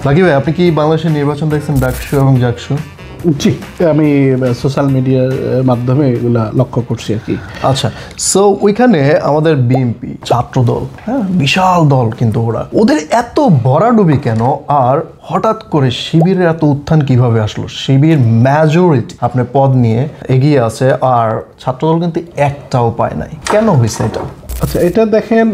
Lucky ভাই, আপনি কি বাংলাদেশের নির্বাচন দেখছেন, ডাকসু এবং জাকসু? জি, আমি সোশ্যাল মিডিয়ার মাধ্যমে এগুলা লক্ষ্য করছি আর কি। আচ্ছা, সো ওইখানে আমাদের বিএনপি ছাত্রদল, হ্যাঁ, বিশাল দল, কিন্তু ওদের এত ভরাডুবি কেন? আর হঠাৎ করে শিবিরের এত উত্থান কিভাবে আসলো? শিবির মেজরিটি আপনার পদ নিয়ে এগিয়ে আছে, আর ছাত্রদল কিন্তু একটাও পায় নাই। কেন হয়েছে এটা? আচ্ছা, এটা দেখেন,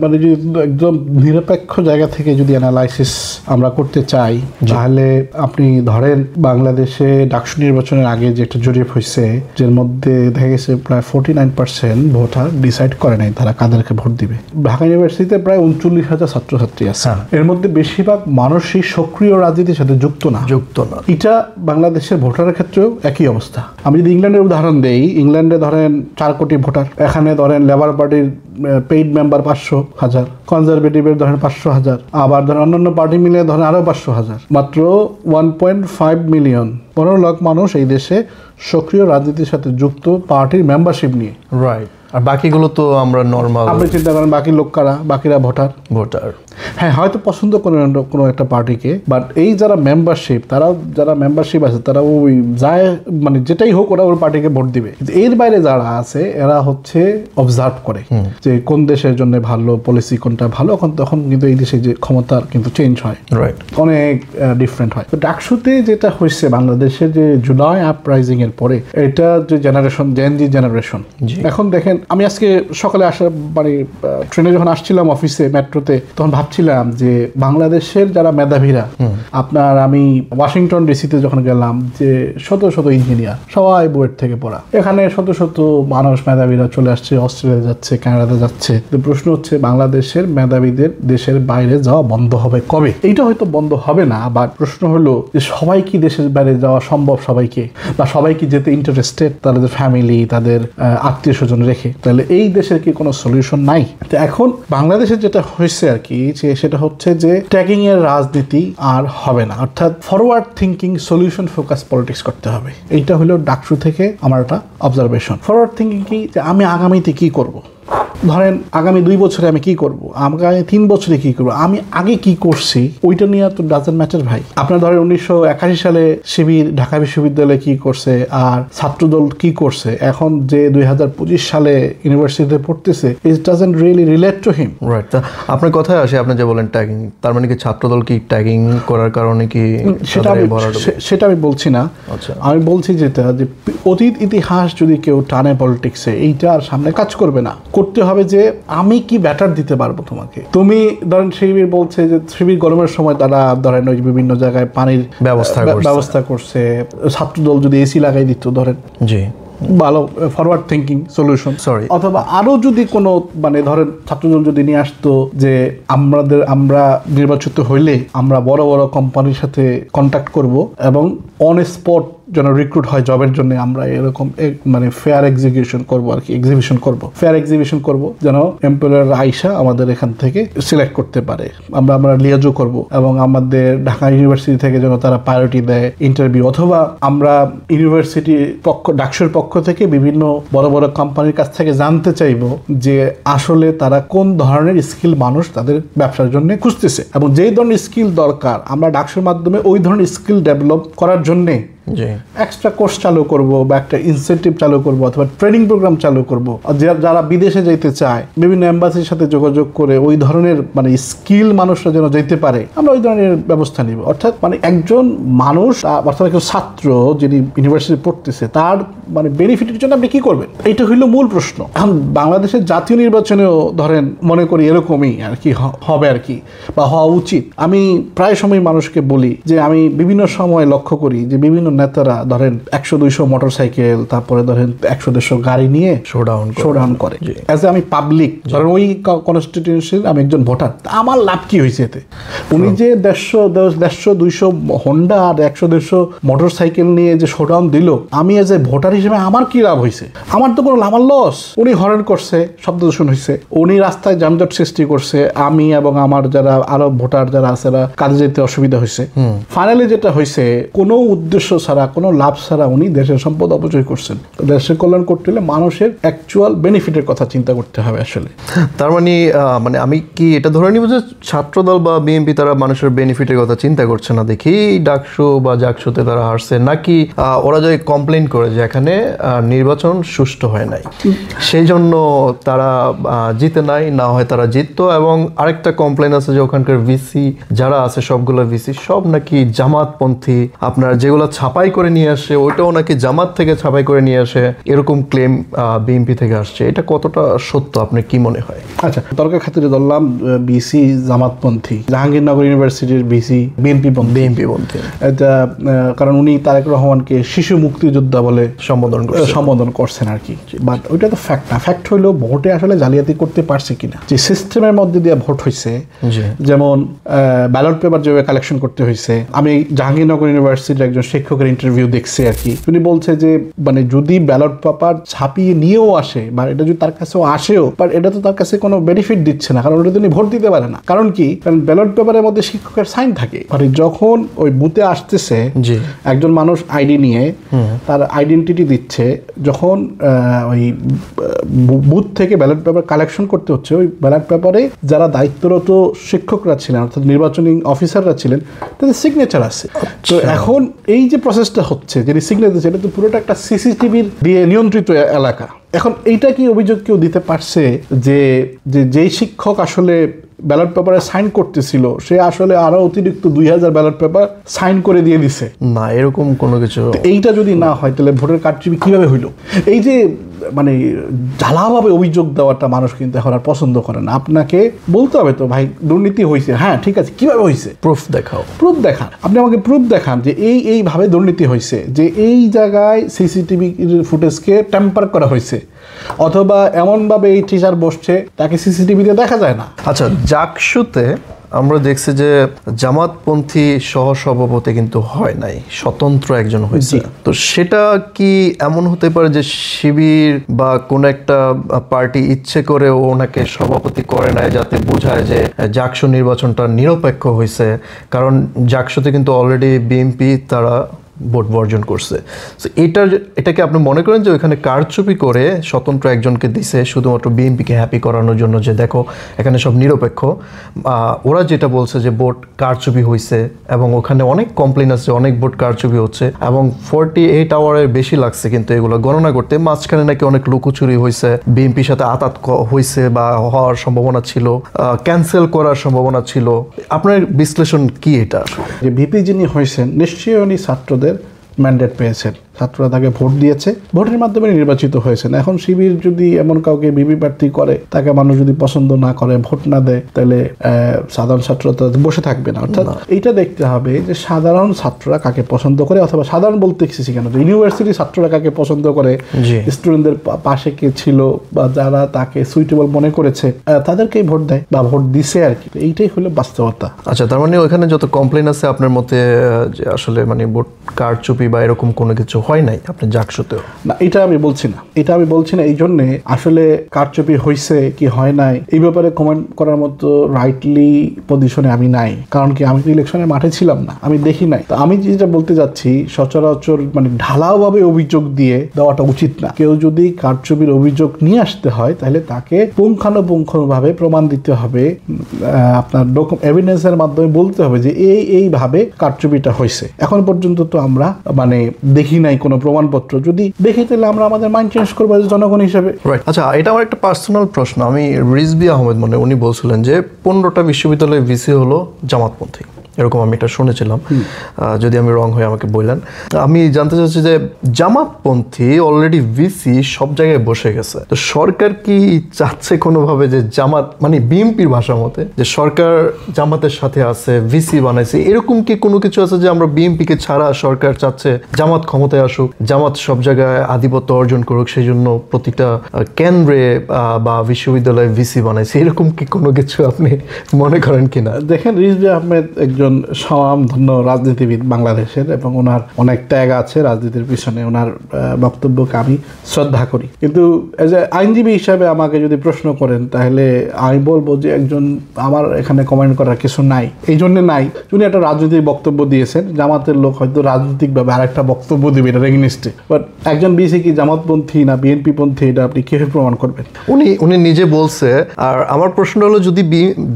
মানে যদি একদম নিরপেক্ষ জায়গা থেকে যদি অ্যানালাইসিস আমরা করতে চাই, তাহলে আপনি ধরেন বাংলাদেশে ডাকসু নির্বাচনের আগে যে একটা জরিপ হয়েছে, যার মধ্যে দেখা গেছে প্রায় 49% ভোটার ডিসাইড করে নাই তারা কাদেরকে ভোট দিবে। ঢাকা ইউনিভার্সিটিতে প্রায় 39,000 ছাত্রছাত্রী আছে, এর মধ্যে বেশিরভাগ মানুষই সক্রিয় রাজনীতির সাথে যুক্ত না। এটা বাংলাদেশের ভোটারের ক্ষেত্রেও একই অবস্থা। আমি যদি ইংল্যান্ডের উদাহরণ দেই, ইংল্যান্ডে ধরেন 4 কোটি ভোটার, এখানে ধরেন লেবার পার্টির পেইড মেম্বার 500,000, কনজারভেটিভের ধরেন 500,000, আবার ধরেন অন্যান্য পার্টি মিলে ধরেন আরো 500,000, মাত্র 1.5 মিলিয়ন, 15 লাখ মানুষ এই দেশে সক্রিয় রাজনীতির সাথে যুক্ত পার্টির মেম্বারশিপ নিয়ে। রাইট। আর বাকিগুলো তো আমরা নর্মাল। আপনি চিন্তা করেন বাকি লোক কারা? বাকিরা ভোটার। হ্যাঁ, হয়তো পছন্দ করেন কোনো একটা পার্টিকে, বাট এই যারা মেম্বারশিপ, তারা যারা মেম্বারশিপ আছে তারা ওই যায়, মানে যেটাই হোক ওরা ওই পার্টিকে ভোট দিবে। এর বাইরে যারা আছে এরা হচ্ছে অবজার্ভ করে যে কোন দেশের জন্য ভালো পলিসি, কোনটা ভালো। তখন কিন্তু এই দেশে যে ক্ষমতার কিন্তু চেঞ্জ হয়, অনেক ডিফারেন্ট হয়। তো ডাকসুতে যেটা হয়েছে বাংলাদেশের যে জুলাই আপরাইজিং এর পরে, এটা যে জেনারেশন, জেনজি জেনারেশন, এখন দেখেন আমি আজকে সকালে আসার মানে ট্রেনে যখন আসছিলাম অফিসে মেট্রোতে, তখন ভাবছিলাম যে বাংলাদেশের যারা মেধাবীরা, আপনার আমি ওয়াশিংটন ডিসিতে যখন গেলাম, যে শত শত ইঞ্জিনিয়ার, সবাই বুয়েট থেকে পড়া, এখানে শত শত মানুষ মেধাবীরা চলে আসছে, অস্ট্রেলিয়া যাচ্ছে, কানাডা যাচ্ছে। তো প্রশ্ন হচ্ছে বাংলাদেশের মেধাবীদের দেশের বাইরে যাওয়া বন্ধ হবে কবে? এইটা হয়তো বন্ধ হবে না, বাট প্রশ্ন হলো যে সবাই কি দেশের বাইরে যাওয়া সম্ভব? সবাইকে, বা সবাই কি যেতে ইন্টারেস্টেড? তাদের ফ্যামিলি, তাদের আত্মীয় স্বজন রেখে, তাহলে এই দেশের কি কোনো সলিউশন নাই? তো এখন বাংলাদেশের যেটা হয়েছে আর কি, সেটা হচ্ছে যে ট্যাগিং এর রাজনীতি আর হবে না, অর্থাৎ forward thinking, solution focus politics করতে হবে। এইটা হলো ডাকসু থেকে আমার একটা অবজারভেশন। ফরওয়ার্ড থিঙ্কিং কি, যে আমি আগামীতে কি করব, ধরেন আগামী 2 বছরে আমি কি করব, আগামী 3 বছরে কি করব, আমি আগে কি করছি ওইটা নিয়ে তো ডাজন্ট ম্যাটার ভাই। আপনার ধরেন 1981 সালে শিবির ঢাকা বিশ্ববিদ্যালয়ে কি করছে, আর ছাত্রদল কি করছে, এখন যে 2025 সালে ইউনিভার্সিটিতে পড়তেছে, it doesn't really relate to him. Right. আপনার কথায় আসে, আপনি যে বলেন ট্যাগিং, তার মানে কি ছাত্রদল কি ট্যাগিং করার কারণে কি? সেটা আমি বলছি না। আমি বলছি যেটা, যে অতীত ইতিহাস যদি কেউ টানে পলিটিক্সে, এইটা আর সামনে কাজ করবে না। করতে হবে যে আমি কি ব্যাটার দিতে পারবো তোমাকে। তুমি ধরেন শিবির বলছে যে শিবির গরমের সময় তারা ধরেন ওই বিভিন্ন জায়গায় পানির ব্যবস্থা করছে, ছাত্রদল যদি এসি লাগাই দিত ধরেন, জি ভালো ফরওয়ার্ড থিঙ্কিং সলিউশন। অথবা আরো যদি কোনো মানে ধরেন ছাত্রদল যদি নিয়ে আসতো যে আমরা নির্বাচিত হইলে আমরা বড় বড় কোম্পানির সাথে কন্ট্যাক্ট করব এবং অন স্পট যেন রিক্রুট হয় জবের জন্য, আমরা এরকম মানে ফেয়ার এক্সিকিউশন করবো আর কি, ফেয়ার এক্সিবিশন করবো, যেন এমপ্লয়ার আইসা আমাদের এখান থেকে সিলেক্ট করতে পারে, আমরা লিয়াজো করব, এবং আমাদের ঢাকা ইউনিভার্সিটি থেকে যেন তারা প্রায়োরিটি দেয় ইন্টারভিউ, অথবা আমরা ইউনিভার্সিটি ডাকসুর পক্ষ থেকে বিভিন্ন বড় বড় কোম্পানির কাছ থেকে জানতে চাইবো যে আসলে তারা কোন ধরনের স্কিল মানুষ তাদের ব্যবসার জন্য খুঁজতেছে, এবং যেই ধরনের স্কিল দরকার আমরা ডাকসুর মাধ্যমে ওই ধরনের স্কিল ডেভেলপ করার জন্যে এক্সট্রা কোর্স চালু করব, বা একটা ইনসেন্টিভ চালু করব, অথবা ট্রেনিং প্রোগ্রাম চালু করব। যারা বিদেশে যেতে চায় বিভিন্ন এম্বাসির সাথে যোগাযোগ করে ওই ধরনের মানে স্কিল মানুষরা যেন যেতে পারে, আমরা ওই ধরনের ব্যবস্থা নিব। অর্থাৎ মানে একজন মানুষ, অর্থাৎ একজন ছাত্র যিনি ইউনিভার্সিটি পড়তেছে, তার মানে বেনিফিটের জন্য আপনি কি করবেন, এইটা হইল মূল প্রশ্ন। এখন বাংলাদেশের জাতীয় নির্বাচনেও ধরেন মনে করি এরকমই আর কি হবে আর কি, বা হওয়া উচিত। আমি প্রায় সময় মানুষকে বলি যে আমি বিভিন্ন সময় লক্ষ্য করি যে বিভিন্ন নেতারা ধরেন 100-200 মোটরসাইকেল, তারপরে ধরেন 100-150 গাড়ি নিয়ে শোডাউন করে। অ্যাজ আমি পাবলিক, ধরেন ওই কনস্টিটিউয়েন্সির আমি একজন ভোটার, আমার লাভ কি হয়েছে এতে? উনি যে 150-200 হোন্ডা আর 100-150 মোটরসাইকেল নিয়ে যে শোডাউন দিল, আমি এজ এ ভোটার হিসেবে আমার কি লাভ হয়েছে? আমার তো কোনো আমার লস। উনি হরেন করছে, শব্দ দূষণ হয়েছে, উনি রাস্তায় যানজট সৃষ্টি করছে, আমি এবং আমার যারা আরো ভোটার যারা আছে কাজে যেতে অসুবিধা হয়েছে। ফাইনালি যেটা হয়েছে, কোনো উদ্দেশ্য ছাড়া, কোনো লাভ ছাড়া উনি দেশের সম্পদ অপচয় করছেন। দেশের কল্যাণ করতে হলে মানুষের অ্যাকচুয়াল বেনিফিটের কথা চিন্তা করতে হবে আসলে। তার মানে মানে আমি কি এটা ধরে নিব যে ছাত্রদল বা বিএনপি তারা মানুষের বেনিফিটের কথা চিন্তা করছে না দেখি ডাকসু বা জাকসুতে তারা হারছে, নাকি ওরা যদি কমপ্লেন করে যে এখানে নির্বাচন সুষ্ঠু হয় নাই সেই জন্য তারা জিতে নাই, না হয় তারা জিততো? এবং আরেকটা কমপ্লেন আছে যে ওখানকার ভিসি যারা আছে সবগুলো ভিসি সব নাকি জামাতপন্থী, আপনার যেগুলো ছাপাই করে নিয়ে আসে ওইটাও নাকি জামাত থেকে ছাপাই করে নিয়ে আসে, এরকম ক্লেম বিএনপি থেকে আসছে। এটা কতটা সত্য আপনার কি মনে হয়? আচ্ছা, তর্কের খাতিরে ধরলাম বিসি জামাতপন্থী, জাহাঙ্গীরনগর ইউনিভার্সিটির বিসি বিএনপি পন্থী। এটা কারণ উনি তারেক রহমানকে শিশু মুক্তিযোদ্ধা বলে সম্বোধন করছেন আর কি। বাট ওইটা তো ফ্যাক্ট না। ফ্যাক্ট হইলো ভোটে আসলে জালিয়াতি করতে পারছে কিনা, যে সিস্টেমের মধ্যে দিয়ে ভোট হয়েছে, যেমন ব্যালট পেপার যেভাবে কালেকশন করতে হয়েছে। আমি জাহাঙ্গীরনগর ইউনিভার্সিটির একজন শিক্ষকের ইন্টারভিউ দেখছি আর কি। উনি বলছে যে মানে যদি ব্যালট পেপার ছাপিয়ে নিয়েও আসে বা এটা যদি তার কাছেও আসেও, বাট এটা তো তার কাছে কোনো বেনিফিট দিচ্ছে না, কারণ ওটা তিনি ভোট দিতে পারে না। কারণ কি? কারণ ব্যালট পেপারের মধ্যে শিক্ষকের সাইন থাকে। মানে যখন ওই বুথে আসতেছে একজন মানুষ আইডি নিয়ে তার আইডেন্টিটি দিচ্ছে, যখন ওই বুথ থেকে ব্যালট পেপার কালেকশন করতে হচ্ছে, ওই ব্যালট পেপারে যারা দায়িত্বরত শিক্ষকরা ছিলেন অর্থাৎ নির্বাচনী অফিসাররা ছিলেন তাদের সিগনেচার আছে। তো এখন এই যে প্রসেসটা হচ্ছে, যিনি সিগনেচার ছিলেন, তো পুরোটা একটা সিসিটিভির দিয়ে নিয়ন্ত্রিত এলাকা। এখন এইটা কি অভিযোগ কেউ দিতে পারছে যে যেই শিক্ষক আসলে ব্যালট পেপারে সাইন করতেছিল সে আসলে আরো অতিরিক্ত 2000 ব্যালট পেপার সাইন করে দিয়ে দিছে? না, এরকম কোনো কিছু। এইটা যদি না হয় তাহলে ভোটের কারচুপি কিভাবে হইলো? এই যে মানে ঢালাভাবে অভিযোগ দেওয়াটা মানুষ কিন্তু এখন আর পছন্দ করে না। আপনাকে বলতে হবে তো ভাই দুর্নীতি হয়েছে, হ্যাঁ ঠিক আছে, কিভাবে হয়েছে প্রুফ দেখান। আপনি আমাকে প্রুফ দেখান যে এইভাবে দুর্নীতি হয়েছে, যে এই জায়গায় সিসিটিভি ফুটেজকে টেম্পার করা হয়েছে, অথবা এমনভাবে এই টিচার বসছে তাকে সিসিটিভিতে দেখা যায় না। আচ্ছা, জাকসুতে আমরা দেখছি যে জামাতপন্থী সহসভাপতি কিন্তু হয় নাই, স্বতন্ত্র একজন হয়েছে। তো সেটা কি এমন হতে পারে যে শিবির বা কোন একটা পার্টি ইচ্ছে করে ওনাকে সভাপতি করে নাই যাতে বোঝায় যে জাকসু নির্বাচনটা নিরপেক্ষ হয়েছে? কারণ জাকসুতে কিন্তু অলরেডি বিএনপি তারা ভোট বর্জন করছে। সো এটাকে আপনি মনে করেন যে ওইখানে কারচুপি করে স্বতন্ত্র একজনকে দিছে শুধুমাত্র বিএনপিকে হ্যাপি করানোর জন্য, যে দেখো এখানে সব নিরপেক্ষ? ওরা যেটা বলছে যে ভোট কারচুপি হয়েছে এবং ওখানে অনেক কমপ্লেন আছে, অনেক ভোট কারচুপি হচ্ছে এবং 48 আওয়ারের বেশি লাগছে কিন্তু এগুলো গণনা করতে। মাঝখানে নাকি অনেক লুকোচুরি হয়েছে, বিএনপির সাথে আতাত হয়েছে বা হওয়ার সম্ভাবনা ছিল, ক্যান্সেল করার সম্ভাবনা ছিল। আপনার বিশ্লেষণ কি এটা? যে ভিপি যিনি হয়েছেন নিশ্চয়ই উনি ছাত্রদের ম্যান্ডেট পেয়েছেন, ছাত্ররা তাকে ভোট দিয়েছে, ভোটের মাধ্যমে নির্বাচিত হয়েছেন। এখন শিবির যদি এমন কাউকে বিপি প্রার্থী করে, তাকে মানুষ যদি পছন্দ না করে, ভোট না দেয়, তাহলে সাধারণ ছাত্ররা বসে থাকবে না। অর্থাৎ এইটা দেখতে হবে যে সাধারণ ছাত্ররা কাকে পছন্দ করে, অথবা সাধারণ বলতে কেন ইউনিভার্সিটির ছাত্ররা কাকে পছন্দ করে, স্টুডেন্টদের পাশে কে ছিল বা যারা তাকে সুইটেবল মনে করেছে তাদেরকেই ভোট দেয় বা ভোট দিছে আর কি। এইটাই হলো বাস্তবতা। আচ্ছা, তার মানে ওখানে যত কমপ্লেন আছে আপনার মতে যে আসলে মানে ভোট কারচুপি বা এরকম কোনো কিছু হয় নাই আপনি জাকসুতেও? না, এটা আমি বলছি না। এই জন্যে আসলে কারচুপি হয়েছে কি হয় নাই এই ব্যাপারে কমেন্ট করার মতো রাইটলি পজিশনে আমি নাই। কারণ কি, আমি তো ইলেকশনের মাঠে ছিলাম না, আমি দেখি নাই। তো আমি যেটা বলতে যাচ্ছি, সচরাচর মানে ঢালাওভাবে অভিযোগ দিয়ে দেওয়াটা উচিত না। কেউ যদি কারচুপির অভিযোগ নিয়ে আসতে হয় তাহলে তাকে পুঙ্খানুপুঙ্খভাবে প্রমাণ দিতে হবে, আপনার এভিডেন্সের মাধ্যমে বলতে হবে যে এইভাবে কারচুপিটা হয়েছে। এখন পর্যন্ত তো আমরা মানে দেখি নাই কোনো প্রমাণপত্র। যদি দেখি তাহলে আমরা আমাদের মাইন্ড চেঞ্জ করবো জনগণ হিসেবে। আচ্ছা, এটা আমার একটা পার্সোনাল প্রশ্ন। আমি রিজভি আহমেদ উনি বলছিলেন যে 15টা বিশ্ববিদ্যালয়ের ভিসি হলো জামাতপন্থী, এরকম আমি এটা শুনেছিলাম। যদি আমি রং হয়ে আমাকে বললেন। আমি জানতে চাচ্ছি যে জামাতপন্থী অলরেডি ভিসি সব জায়গায় বসে গেছে, তো সরকার কি চাচ্ছে কোনোভাবে যে জামাত মানে বিএনপির ভাষা মতে যে সরকার জামাতের সাথে আছে, ভিসি বানাইছে, এরকম কি কোনো কিছু আছে যে আমরা বিএনপিকে ছাড়া সরকার চাচ্ছে জামাত ক্ষমতায় আসুক, জামাত সব জায়গায় আধিপত্য অর্জন করুক, সেই জন্য প্রতিটা কেন্দ্রে বা বিশ্ববিদ্যালয়ে ভিসি বানাইছে, এরকম কি কোনো কিছু আপনি মনে করেন কিনা? দেখেন, রিজভি আহমেদ একজন একজন স্বনামধন্য রাজনীতিবিদ বাংলাদেশের, এবং ওনার অনেক ত্যাগ আছে রাজনীতির পিছনে। ওনার বক্তব্যকে আমি শ্রদ্ধা করি, কিন্তু এজ এ আইনজীবী হিসাবে আমাকে যদি প্রশ্ন করেন তাহলে আমি বলবো যে আমার এখানে কমেন্ট করার কিছু নাই। এই জন্য নাই, উনি একটা রাজনৈতিক বক্তব্য দিয়েছেন, জামাতের লোক হয়তো রাজনৈতিকভাবে আরেকটা বক্তব্য দিবে এটা এগেইনস্টে, বাট একজন বিসি কি জামাতপন্থী না বিএনপি পন্থী এটা আপনি কিভাবে প্রমাণ করবেন? উনি নিজে বলছে। আর আমার প্রশ্ন হলো, যদি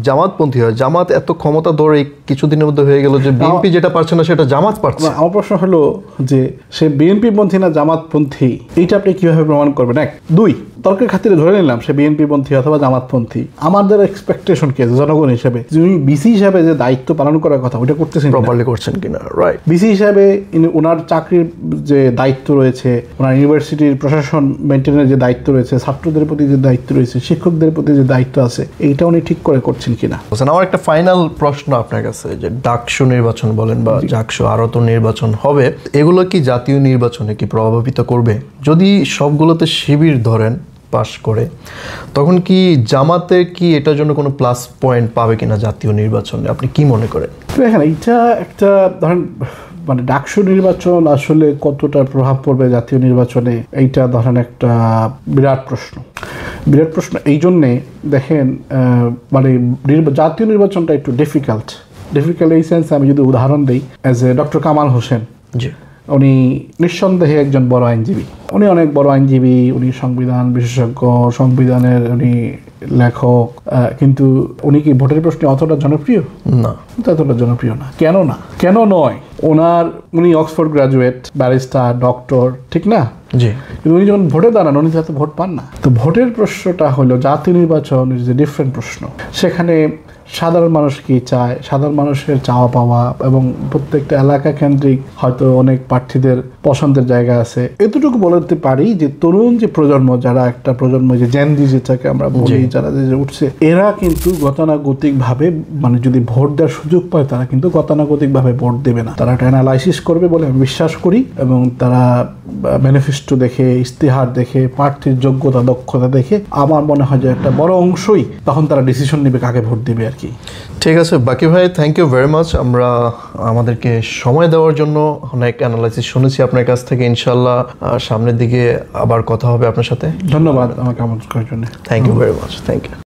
জামাতপন্থী হয়, জামাত এত ক্ষমতা ধরে কিছুদিনের মধ্যে হয়ে গেল যে বিএনপি যেটা পারছে না সেটা জামাত পারছে। আমার প্রশ্ন হলো যে সে বিএনপি পন্থী না জামাতপন্থী, এইটা আপনি কিভাবে প্রমাণ করবেন? এক, দুই, তর্কের খাতিরে ধরে নিলাম সে বিএনপি পন্থী অথবা জামাতপন্থী, আমাদের এক্সপেকটেশন কি আছে জনগণ হিসেবে, যিনি বিসি হিসাবে যে দায়িত্ব পালন করার কথা ওটা করতেছেন প্রপারলি করছেন কিনা? রাইট। বিসি হিসাবে ওনার চাকরির যে দায়িত্ব রয়েছে, ওনার ইউনিভার্সিটির প্রশাসন মেনটেনের যে দায়িত্ব রয়েছে, ছাত্রদের প্রতি যে দায়িত্ব রয়েছে, শিক্ষকদের প্রতি যে দায়িত্ব আছে, এইটা উনি ঠিক করে করছেন কিনা। আমার একটা ফাইনাল প্রশ্ন আপনার কাছে, যে ডাকসু নির্বাচন বলেন বা জাকসু, আরও তো নির্বাচন হবে, এগুলো কি জাতীয় নির্বাচনে কি প্রভাবিত করবে? যদি সবগুলোতে শিবির ধরেন পাশ করে, তখন কি জামাতে কি এটার জন্য কোনো প্লাস পয়েন্ট পাবে কিনা জাতীয় নির্বাচনে? আপনি কি মনে করেন? দেখেন, এইটা একটা ধরেন মানে ডাকসু নির্বাচন আসলে কতটা প্রভাব পড়বে জাতীয় নির্বাচনে, এইটা ধরেন একটা বিরাট প্রশ্ন। এই জন্যে দেখেন মানে জাতীয় নির্বাচনটা একটু ডিফিকাল্ট এই সেন্সে আমি যদি উদাহরণ দিই, as a doctor Kamal Hossain, জি, উনি নিঃসন্দেহে একজন বড় আইনজীবী, উনি অনেক বড় আইনজীবী, উনি সংবিধান বিশেষজ্ঞ, সংবিধানের উনি লেখক, কিন্তু উনি কি ভোটের প্রশ্নে অতটা জনপ্রিয়? না, এতটা জনপ্রিয় না। কেন নয়? উনি অক্সফোর্ড গ্রাজুয়েট, ব্যারিস্টার, ডক্টর, ঠিক না? জি। কিন্তু উনি যখন ভোটে দাঁড়ান উনি তো ভোট পান না। তো ভোটের প্রশ্নটা হলো জাতীয় নির্বাচন ইজ এ ডিফারেন্ট প্রশ্ন। সেখানে সাধারণ মানুষ কি চায়, সাধারণ মানুষের চাওয়া পাওয়া, এবং প্রত্যেকটা এলাকা কেন্দ্রিক হয়তো অনেক প্রার্থীদের পছন্দের জায়গা আছে। এতটুকু বলতে পারি যে তরুণ যে প্রজন্ম, যারা একটা প্রজন্ম, যে জেনজি যেটাকে আমরা বলি, যারা যে উঠছে, এরা কিন্তু গতানুগতিকভাবে মানে যদি ভোট দেওয়ার সুযোগ পায় তারা কিন্তু গতানুগতিকভাবে ভোট দেবে না। তারা একটা অ্যানালাইসিস করবে বলে আমি বিশ্বাস করি, এবং তারা ম্যানিফেস্টো দেখে, ইস্তেহার দেখে, প্রার্থীর যোগ্যতা দক্ষতা দেখে আমার মনে হয় যে একটা বড় অংশই তখন তারা ডিসিশন নেবে কাকে ভোট দেবে আর কি। ঠিক আছে বাকি ভাই, থ্যাংক ইউ ভেরি মাচ। আমরা আমাদেরকে সময় দেওয়ার জন্য অনেক অ্যানালাইসিস শুনেছি আপনার কাছ থেকে। ইনশাল্লাহ সামনের দিকে আবার কথা হবে আপনার সাথে। ধন্যবাদ আমাকে আমন্ত্রণ করার জন্য। Thank you very much. Thank you.